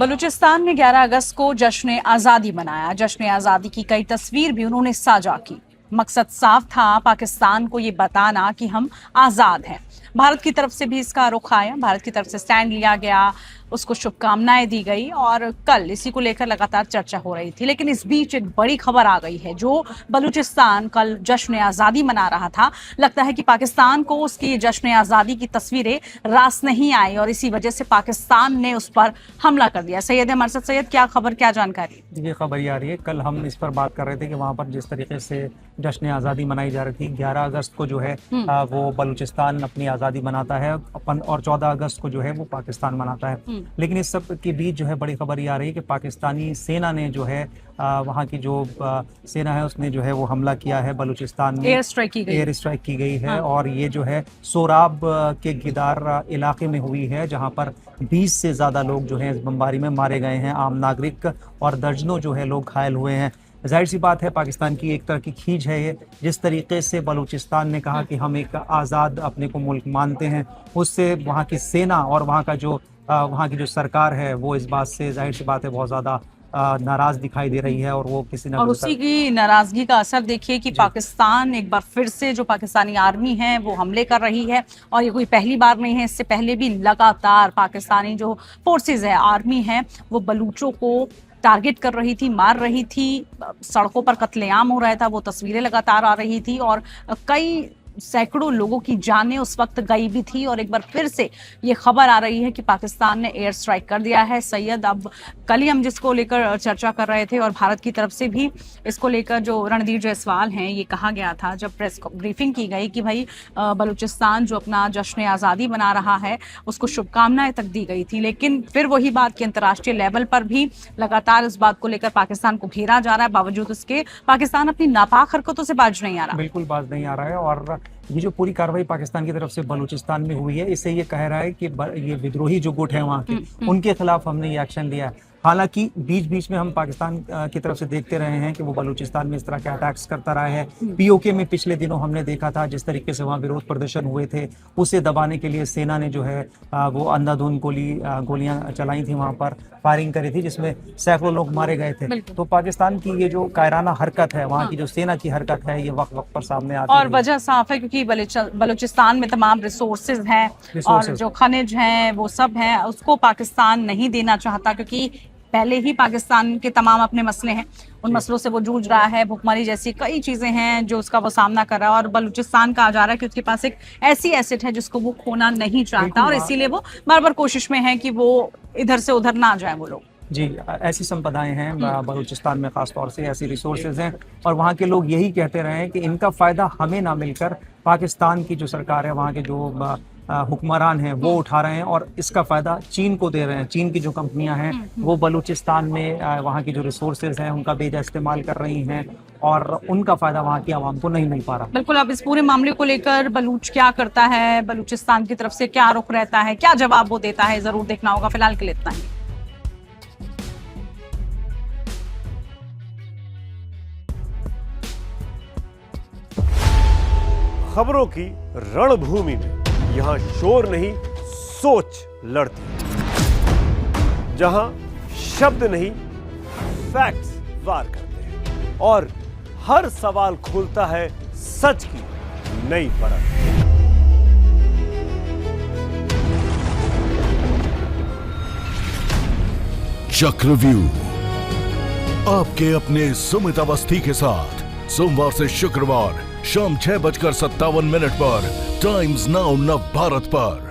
बलूचिस्तान में 11 अगस्त को जश्न आज़ादी मनाया। जश्न आज़ादी की कई तस्वीर भी उन्होंने साझा की। मकसद साफ था, पाकिस्तान को ये बताना कि हम आज़ाद हैं। भारत की तरफ से भी इसका रुख आया, भारत की तरफ से स्टैंड लिया गया, उसको शुभकामनाएं दी गई और कल इसी को लेकर लगातार चर्चा हो रही थी। लेकिन इस बीच एक बड़ी खबर आ गई है। जो बलूचिस्तान कल जश्न आज़ादी मना रहा था, लगता है कि पाकिस्तान को उसकी जश्न आज़ादी की तस्वीरें रास नहीं आई और इसी वजह से पाकिस्तान ने उस पर हमला कर दिया। सैयद मरसद सैयद, क्या खबर, क्या जानकारी? ये खबर ये आ रही है, कल हम इस पर बात कर रहे थे कि वहाँ पर जिस तरीके से जश्न आज़ादी मनाई जा रही थी, 11 अगस्त को जो है वो बलूचिस्तान अपनी आज़ादी मनाता है और 14 अगस्त को जो है वो पाकिस्तान मनाता है। लेकिन इस सब के बीच जो है बड़ी खबर ये आ रही है कि पाकिस्तानी सेना ने जो है वहाँ की जो सेना है उसने जो है वो हमला किया है बलूचिस्तान में। एयर स्ट्राइक की गई है। और ये जो है सोराब के गिदार इलाके में हुई है, जहाँ पर 20 से ज़्यादा लोग जो हैं इस बमबारी में मारे गए हैं, आम नागरिक, और दर्जनों जो है लोग घायल हुए हैं। जाहिर सी बात है, पाकिस्तान की एक तरह की खींच है ये। जिस तरीके से बलूचिस्तान ने कहा कि हम एक आज़ाद अपने को मुल्क मानते हैं, उससे वहाँ की सेना और वहाँ की जो सरकार है वो इस बात से जाहिर सी बात है बहुत ज़्यादा नाराज दिखाई दे रही है। और वो किसी न उसी की नाराजगी का असर देखिए कि पाकिस्तान एक बार फिर से जो पाकिस्तानी आर्मी है वो हमले कर रही है। और ये कोई पहली बार नहीं है, इससे पहले भी लगातार पाकिस्तानी जो फोर्सेस है, आर्मी है, वो बलूचों को टारगेट कर रही थी, मार रही थी, सड़कों पर कत्लेआम हो रहा था, वो तस्वीरें लगातार आ रही थी और कई सैकड़ों लोगों की जानें उस वक्त गई भी थी। और एक बार फिर से ये खबर आ रही है कि पाकिस्तान ने एयर स्ट्राइक कर दिया है। सैयद, अब कल ही हम जिसको लेकर चर्चा कर रहे थे और भारत की तरफ से भी इसको लेकर जो रणधीर जायसवाल हैं, ये कहा गया था जब प्रेस ब्रीफिंग की गई कि भाई बलूचिस्तान जो अपना जश्न आज़ादी मना रहा है उसको शुभकामनाएं तक दी गई थी। लेकिन फिर वही बात कि अंतर्राष्ट्रीय लेवल पर भी लगातार इस बात को लेकर पाकिस्तान को घेरा जा रहा है। बावजूद उसके पाकिस्तान अपनी नापाक हरकतों से बाज नहीं आ रहा। बिल्कुल बाज नहीं आ रहा है। और ये जो पूरी कार्रवाई पाकिस्तान की तरफ से बलूचिस्तान में हुई है, इससे ये कह रहा है कि ये विद्रोही जो गुट है वहाँ के, उनके खिलाफ हमने ये एक्शन लिया है। हालांकि बीच बीच में हम पाकिस्तान की तरफ से देखते रहे हैं कि वो बलूचिस्तान में इस तरह के अटैक्स करता रहा है। पीओके में पिछले दिनों हमने देखा था जिस तरीके से वहाँ विरोध प्रदर्शन हुए थे, उसे दबाने के लिए सेना ने जो है वो अंधाधुंध गोलियां चलाई थी, वहाँ पर फायरिंग करी थी, जिसमें सैकड़ों लोग मारे गए थे। तो पाकिस्तान की ये जो कायराना हरकत है, वहाँ की जो सेना की हरकत है, ये वक्त वक्त पर सामने आती है। और वजह साफ है क्योंकि बलूचिस्तान में तमाम रिसोर्सेज हैं और जो खनिज हैं वो सब हैं, उसको पाकिस्तान नहीं देना चाहता क्योंकि पहले ही पाकिस्तान के तमाम अपने मसले हैं, उन मसलों से वो जूझ रहा है। भुखमरी जैसी कई चीजें हैं जो उसका वो सामना कर रहा है और बलूचिस्तान कहा जा रहा है कि उसके पास एक ऐसी एसेट है जिसको वो खोना नहीं चाहता और इसीलिए वो बार बार कोशिश में है कि वो इधर से उधर ना जाए वो लोग। जी, ऐसी संपदाएं हैं बलूचिस्तान में, खास तौर से ऐसी रिसोर्सेज हैं और वहाँ के लोग यही कहते रहे हैं कि इनका फायदा हमें ना मिलकर पाकिस्तान की जो सरकार है, वहाँ के जो हुक्मरान हैं वो उठा रहे हैं और इसका फायदा चीन को दे रहे हैं। चीन की जो कंपनियां हैं वो बलूचिस्तान में वहाँ की जो रिसोर्सेज हैं उनका बेजा इस्तेमाल कर रही हैं और उनका फायदा वहाँ की आवाम को नहीं मिल पा रहा। बिल्कुल, अब इस पूरे मामले को लेकर बलूच क्या करता है, बलूचिस्तान की तरफ से क्या रुख रहता है, क्या जवाब वो देता है, जरूर देखना होगा। फिलहाल के लिए इतना ही। खबरों की रणभूमि में यहाँ शोर नहीं, सोच लड़ती है, जहां शब्द नहीं, फैक्ट्स वार करते हैं और हर सवाल खोलता है सच की नई परत। चक्रव्यूह आपके अपने सुमित अवस्थी के साथ सोमवार से शुक्रवार शाम 6:57 पर टाइम्स नाउ नव भारत पर।